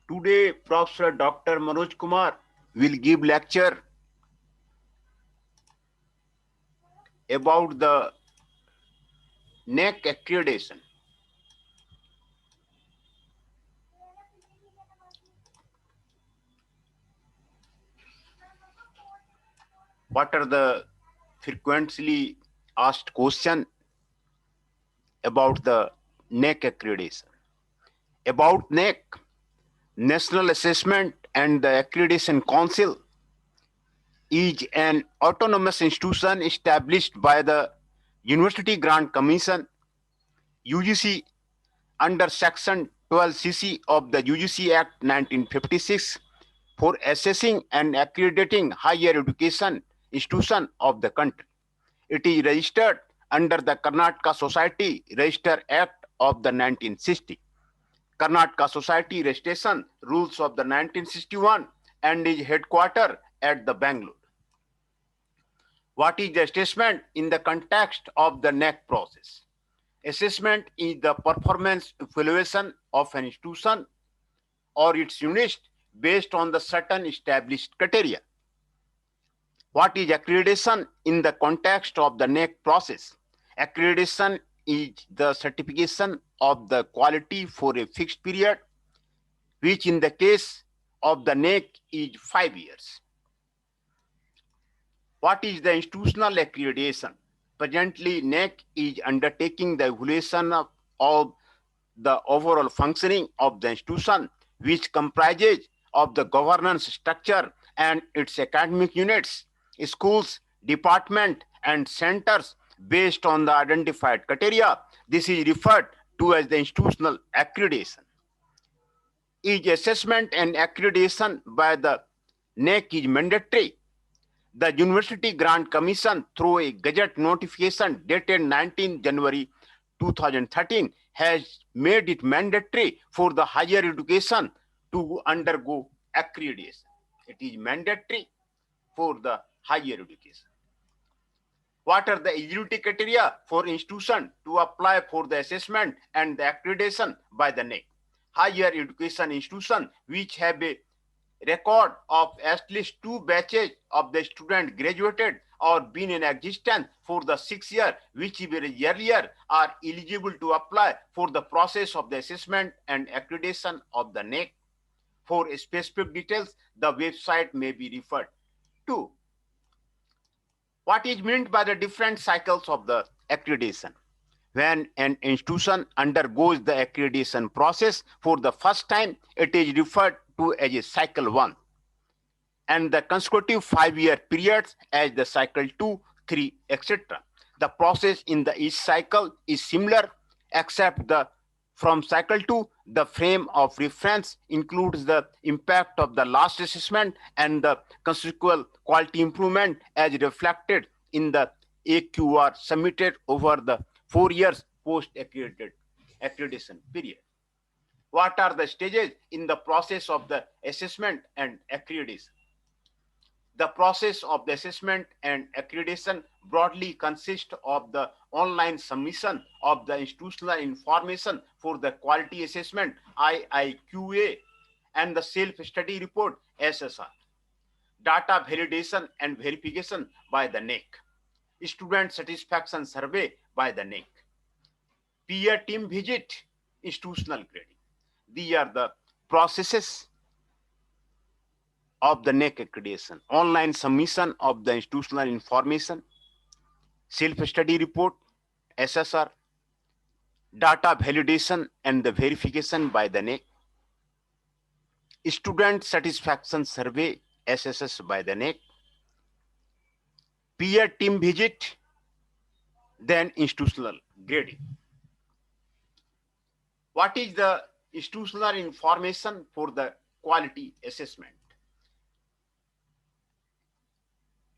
Today, Professor Dr. Manoj Kumar will give lecture about the NEC accreditation. What are the frequently asked questions about the NEC accreditation? About NEC, National Assessment and the Accreditation Council is an autonomous institution established by the University Grant Commission UGC under Section 12cc of the UGC Act 1956 for assessing and accrediting higher education institution of the country. It is registered under the Karnataka Society Register Act of the 1960, Karnataka Society Registration Rules of the 1961, and is headquartered at the Bangalore. What is the assessment in the context of the NEC process? Assessment is the performance evaluation of an institution or its units based on the certain established criteria. What is accreditation in the context of the NEC process? Accreditation is the certification of the quality for a fixed period, which in the case of the NEC is 5 years. What is the institutional accreditation? Presently, NEC is undertaking the evaluation of the overall functioning of the institution, which comprises of the governance structure and its academic units, schools, department, and centers based on the identified criteria. This is referred to as the institutional accreditation. Each assessment and accreditation by the NEC is mandatory. The University Grant Commission, through a Gazette notification dated 19 January 2013, has made it mandatory for the higher education to undergo accreditation. It is mandatory for the higher education. What are the eligibility criteria for institution to apply for the assessment and the accreditation by the NEC? Higher education institution which have a record of at least 2 batches of the student graduated or been in existence for the 6 years, which is very earlier, are eligible to apply for the process of the assessment and accreditation of the NEC. For specific details, the website may be referred to. What is meant by the different cycles of the accreditation? When an institution undergoes the accreditation process for the first time, it is referred to as a cycle 1, and the consecutive 5-year periods as the cycle 2, 3, etc. The process in the each cycle is similar, except from cycle 2, the frame of reference includes the impact of the last assessment and the consequent quality improvement as reflected in the AQR submitted over the 4 years post-accreditation period. What are the stages in the process of the assessment and accreditation? The process of the assessment and accreditation broadly consists of the online submission of the institutional information for the quality assessment IIQA and the self-study report SSR, data validation and verification by the NEC, student satisfaction survey by the NEC, peer team visit, institutional grading. These are the processes of the NEC accreditation: online submission of the institutional information, self-study report, SSR, data validation and the verification by the NEC, student satisfaction survey, SSS by the NEC, peer team visit, then institutional grading. What is the institutional information for the quality assessment?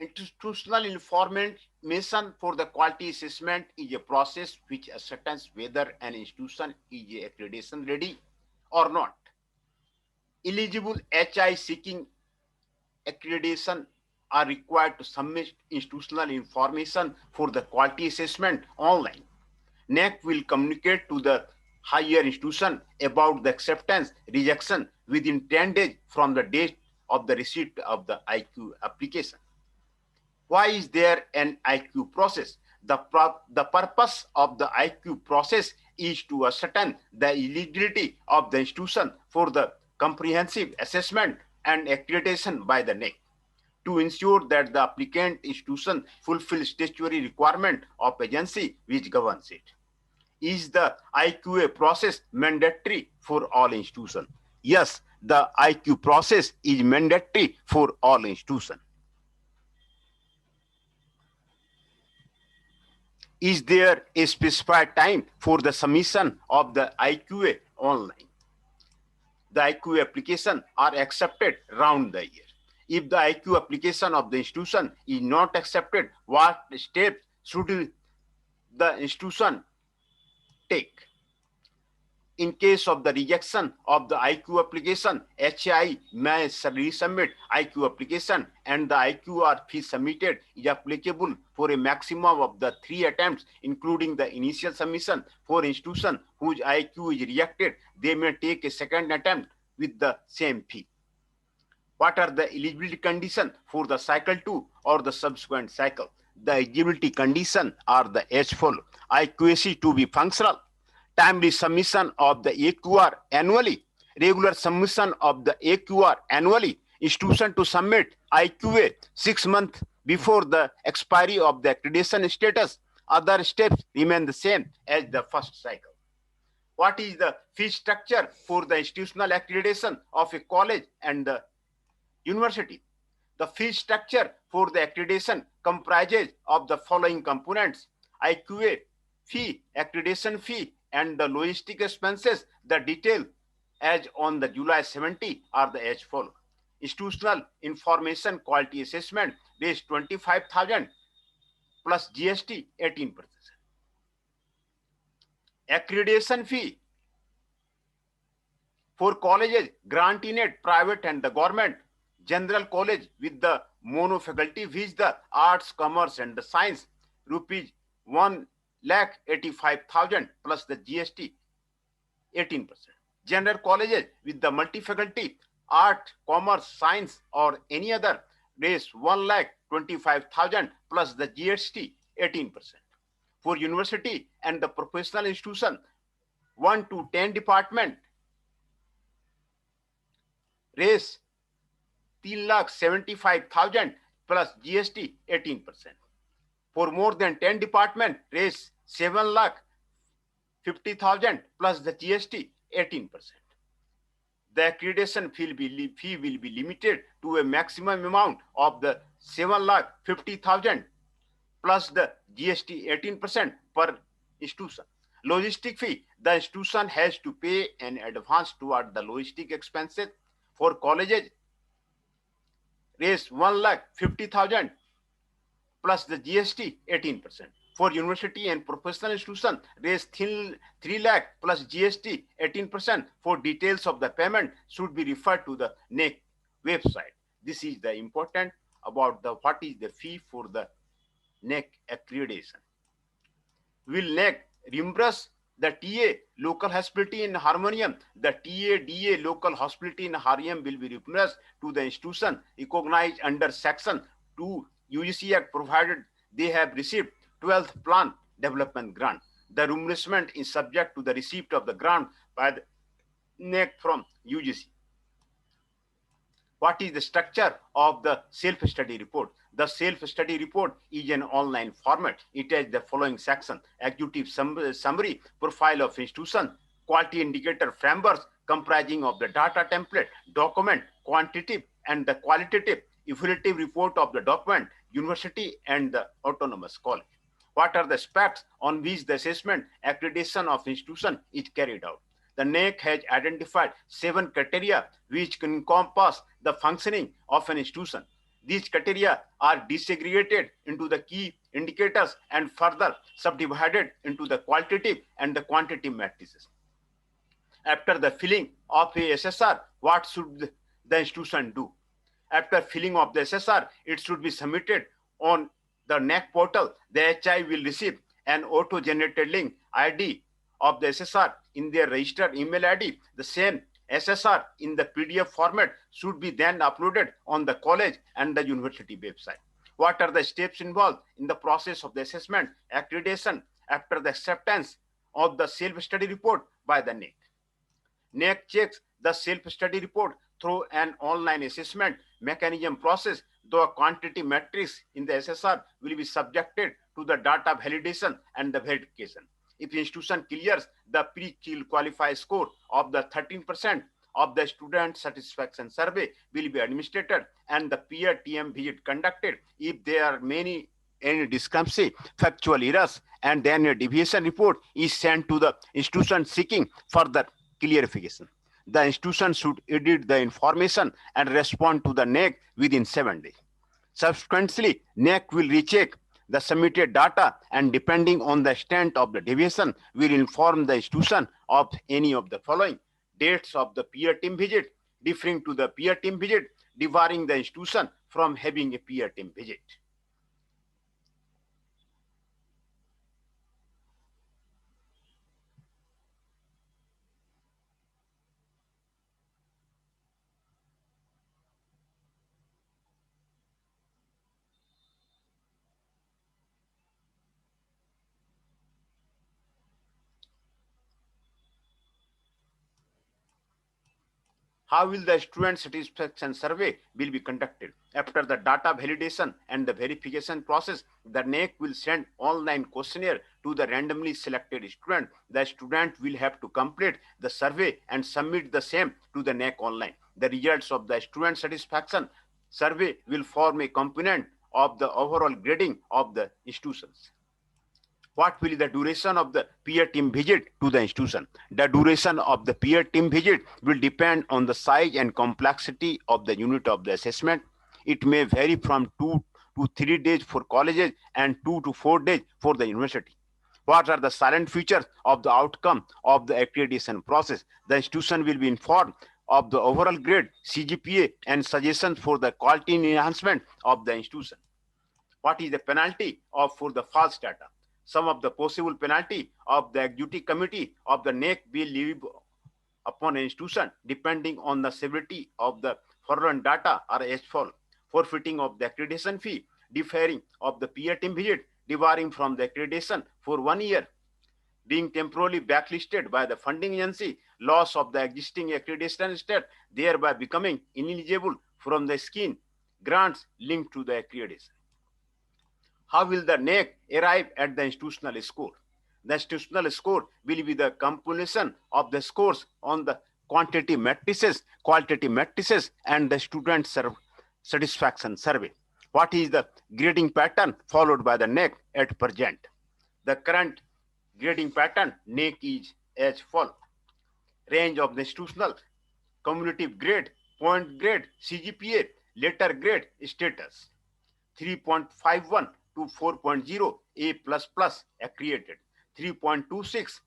Institutional information for the quality assessment is a process which ascertains whether an institution is accreditation ready or not. Eligible HI seeking accreditation are required to submit institutional information for the quality assessment online. NEC will communicate to the higher institution about the acceptance, rejection, within 10 days from the date of the receipt of the IQ application. Why is there an IQ process? The purpose of the IQ process is to ascertain the eligibility of the institution for the comprehensive assessment and accreditation by the NEC, to ensure that the applicant institution fulfills statutory requirement of agency which governs it. Is the IQA process mandatory for all institutions? Yes, the IQ process is mandatory for all institutions. Is there a specified time for the submission of the IQA online? The IQ application are accepted round the year. If the IQ application of the institution is not accepted, what steps should the institution take? In case of the rejection of the IQ application, HAI may resubmit IQ application, and the IQR fee submitted is applicable for a maximum of the 3 attempts, including the initial submission. For institution whose IQ is rejected, they may take a second attempt with the same fee. What are the eligibility conditions for the cycle 2 or the subsequent cycle? The eligibility conditions are the as follows: IQAC to be functional, timely submission of the AQR annually, regular submission of the AQR annually, institution to submit IQA 6 months before the expiry of the accreditation status. Other steps remain the same as the first cycle. What is the fee structure for the institutional accreditation of a college and the university? The fee structure for the accreditation comprises of the following components: IQA fee, accreditation fee, and the logistic expenses. The detail as on the July 70 are the as follows: institutional information quality assessment raised 25,000 plus GST 18%. Accreditation fee for colleges, grantee-net, private and the government, general college with the mono faculty which the arts, commerce and the science, rupees 1,85,000 plus the GST 18%. General colleges with the multi-faculty, art, commerce, science or any other raise 1,25,000 plus the GST 18%. For university and the professional institution, 1 to 10 department raise 3,75,000 plus GST 18%. For more than 10 department, raise 7,50,000 plus the GST 18%. The accreditation fee will be limited to a maximum amount of the 7,50,000 plus the GST 18% per institution. Logistic fee, the institution has to pay an advance toward the logistic expenses. For colleges, raise 1,50,000 plus the GST 18%. For university and professional institution, raise 3 lakh plus GST 18%. For details of the payment should be referred to the NEC website. This is the important about the what is the fee for the NEC accreditation. Will NEC reimburse the TA local hospitality in harmonium? The TA DA local hospitality in harmonium will be reimbursed to the institution recognized under Section 2 UGC Act, provided they have received 12th Plan Development Grant. The reimbursement is subject to the receipt of the grant by the NEC from UGC. What is the structure of the self-study report? The self-study report is an online format. It has the following section: executive summary, profile of institution, quality indicator frameworks comprising of the data template, document, quantitative and the qualitative, evaluative report of the document, university and the autonomous college. What are the aspects on which the assessment accreditation of institution is carried out? The NEC has identified 7 criteria which can encompass the functioning of an institution. These criteria are disaggregated into the key indicators and further subdivided into the qualitative and the quantitative matrices. After the filling of a SSR, what should the institution do? After filling of the SSR, it should be submitted on the NEC portal. The HI will receive an auto-generated link ID of the SSR in their registered email ID. The same SSR in the PDF format should be then uploaded on the college and the university website. What are the steps involved in the process of the assessment, accreditation after the acceptance of the self-study report by the NEC? NEC checks the self-study report through an online assessment mechanism process, though a quantity matrix in the SSR will be subjected to the data validation and the verification. If institution clears the pre-qualify score of the 13% of the student satisfaction survey will be administered and the peer TM visit conducted. If there are any discrepancy, factual errors, and then a deviation report is sent to the institution seeking further clarification. The institution should edit the information and respond to the NEC within 7 days. Subsequently, NEC will recheck the submitted data and depending on the extent of the deviation will inform the institution of any of the following: dates of the peer team visit, differing to the peer team visit, debarring the institution from having a peer team visit. How will the student satisfaction survey will be conducted? After the data validation and the verification process, the NEC will send online questionnaire to the randomly selected student. The student will have to complete the survey and submit the same to the NEC online. The results of the student satisfaction survey will form a component of the overall grading of the institutions. What will be the duration of the peer team visit to the institution? The duration of the peer team visit will depend on the size and complexity of the unit of the assessment. It may vary from 2 to 3 days for colleges and 2 to 4 days for the university. What are the silent features of the outcome of the accreditation process? The institution will be informed of the overall grade, CGPA, and suggestions for the quality enhancement of the institution. What is the penalty for the false data? Some of the possible penalty of the executive committee of the NEC will leave upon an institution depending on the severity of the fraudulent data are as follows: forfeiting of the accreditation fee, deferring of the peer team visit, debarring from the accreditation for 1 year, being temporarily blacklisted by the funding agency, loss of the existing accreditation state, thereby becoming ineligible from the scheme grants linked to the accreditation. How will the NEC arrive at the institutional score? The institutional score will be the compilation of the scores on the quantity matrices, qualitative matrices, and the student satisfaction survey. What is the grading pattern followed by the NEC at present? The current grading pattern NEC is as follows: range of the institutional, cumulative grade, point grade, CGPA, letter grade, status. 3.51 to 4.0 A++ accredited, 3.26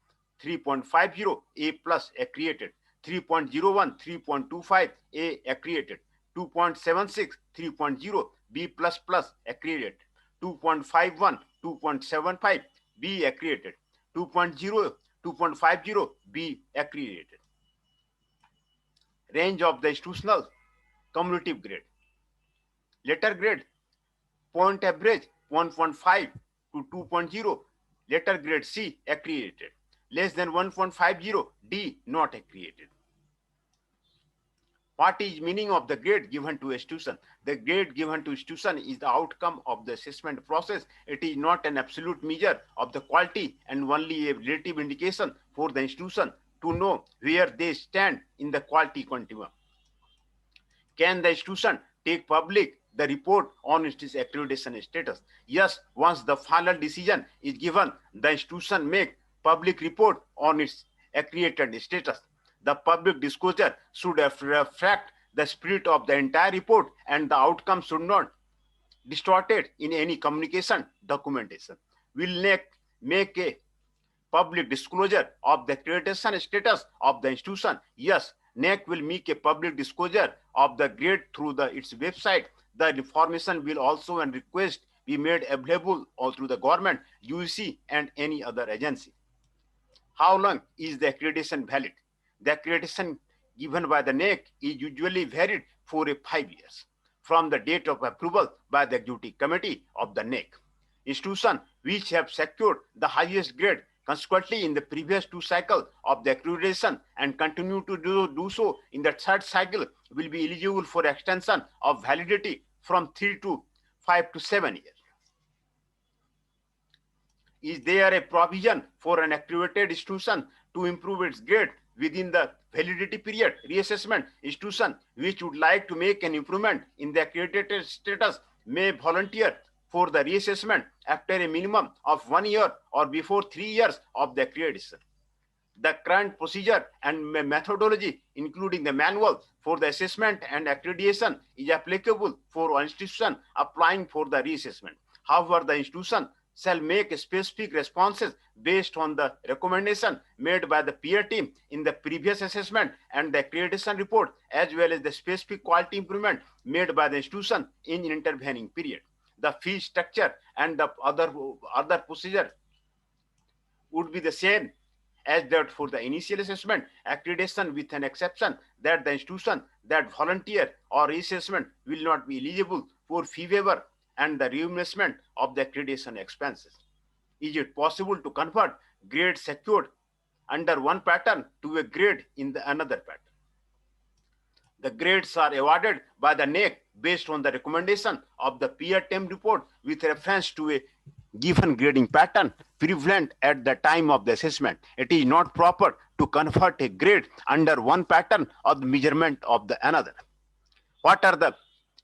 3.50 A+ accredited, 3.01 3.25 A accredited, 2.76 3.0 B++ accredited, 2.51 2.75 B accredited, 2.0 2.50 B accredited. Range of the institutional cumulative grade. Letter grade, point average 1.5 to 2.0, letter grade C accredited, less than 1.50 D not accredited. What is meaning of the grade given to institution? The grade given to institution is the outcome of the assessment process. It is not an absolute measure of the quality and only a relative indication for the institution to know where they stand in the quality continuum. Can the institution take public the report on its accreditation status? Yes, once the final decision is given, the institution make public report on its accredited status. The public disclosure should reflect the spirit of the entire report and the outcome should not distorted in any communication documentation. Will make a public disclosure of the accreditation status of the institution? Yes, NEC will make a public disclosure of the grade through its website. The information will also and request be made available all through the government, UEC, and any other agency. How long is the accreditation valid? The accreditation given by the NAC is usually varied for 5 years from the date of approval by the executive committee of the NAC. Institutions which have secured the highest grade consequently in the previous 2 cycles of the accreditation and continue to do so in the 3rd cycle will be eligible for extension of validity from 3 to 5 to 7 years. Is there a provision for an accredited institution to improve its grade within the validity period? Reassessment institution which would like to make an improvement in the accredited status may volunteer for the reassessment after a minimum of 1 year or before 3 years of the accreditation. The current procedure and methodology, including the manual for the assessment and accreditation, is applicable for institutions applying for the reassessment. However, the institution shall make specific responses based on the recommendation made by the peer team in the previous assessment and the accreditation report, as well as the specific quality improvement made by the institution in intervening period. The fee structure and the other procedure would be the same as that for the initial assessment accreditation, with an exception that the institution that volunteer or reassessment will not be eligible for fee waiver and the reimbursement of the accreditation expenses. Is it possible to convert grade secured under one pattern to a grade in the another pattern? The grades are awarded by the NAC based on the recommendation of the peer team report with reference to a given grading pattern prevalent at the time of the assessment. It is not proper to convert a grade under one pattern of the measurement of the another. What are the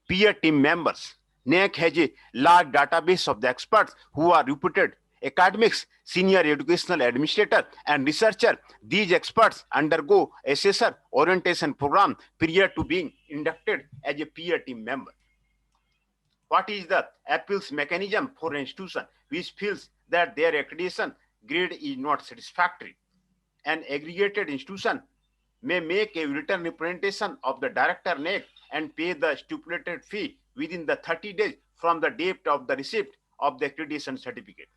peer team members? NAC has a large database of the experts who are reputed academics, senior educational administrator, and researcher. These experts undergo assessor orientation program prior to being inducted as a peer team member. What is the appeals mechanism for an institution which feels that their accreditation grade is not satisfactory? An aggregated institution may make a written representation of the director NAC and pay the stipulated fee within the 30 days from the date of the receipt of the accreditation certificate.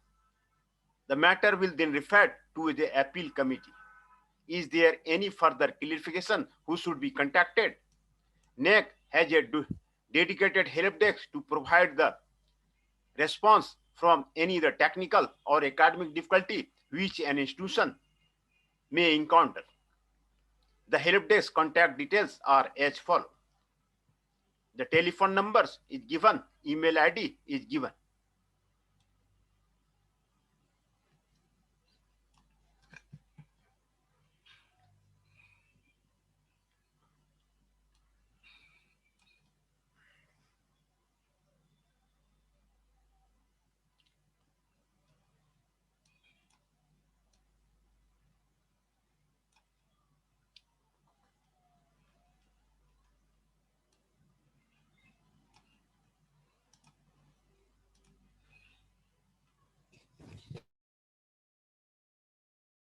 The matter will then refer to the appeal committee. Is there any further clarification? Who should be contacted? NAC has a dedicated help desk to provide the response from any the technical or academic difficulty which an institution may encounter. The help desk contact details are as follows. The telephone numbers is given, email ID is given.